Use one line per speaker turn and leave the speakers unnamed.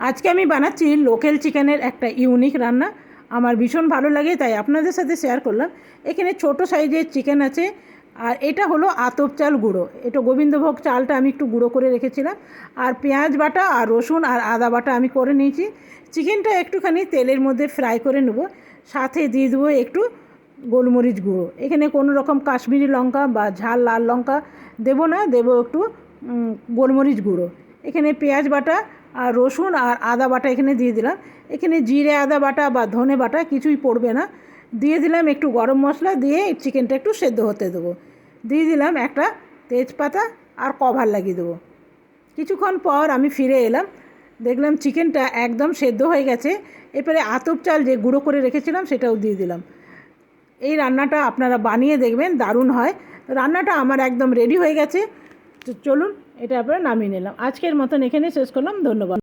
আজকে আমি বানাচ্ছি লোকাল চিকেনের একটা ইউনিক রান্না। আমার ভীষণ ভালো লাগে, তাই আপনাদের সাথে শেয়ার করলাম। এখানে ছোট সাইজের চিকেন আছে, আর এটা হলো আতপ চাল গুঁড়ো। এটা গোবিন্দভোগ চালটা আমি একটু গুঁড়ো করে রেখেছিলাম। আর পেঁয়াজ বাটা আর রসুন আর আদা বাটা আমি করে নিয়েছি। চিকেনটা একটুখানি তেলের মধ্যে ফ্রাই করে নেব, সাথে দিয়ে দেবো একটু গোলমরিচ গুঁড়ো। এখানে কোনো রকম কাশ্মীরি লঙ্কা বা ঝাল লাল লঙ্কা দেবো না, দেবো একটু গোলমরিচ গুঁড়ো। এখানে পেঁয়াজ বাটা আর রসুন আর আদা বাটা এখানে দিয়ে দিলাম। এখানে জিরে আদা বাটা বা ধনে বাটা কিছুই পড়বে না। দিয়ে দিলাম একটু গরম মশলা, দিয়ে চিকেনটা একটু সেদ্ধ হতে দেবো। দিয়ে দিলাম একটা তেজপাতা আর কভার লাগিয়ে দেবো। কিছুক্ষণ পর আমি ফিরে এলাম, দেখলাম চিকেনটা একদম সেদ্ধ হয়ে গেছে। এরপরে আতপ চাল যে গুঁড়ো করে রেখেছিলাম সেটাও দিয়ে দিলাম। এই রান্নাটা আপনারা বানিয়ে দেখবেন, দারুণ হয়। রান্নাটা আমার একদম রেডি হয়ে গেছে। তো চলুন, এটা আপনারা নামিয়ে নিলাম। আজকের মতন এখানে শেষ করলাম। ধন্যবাদ।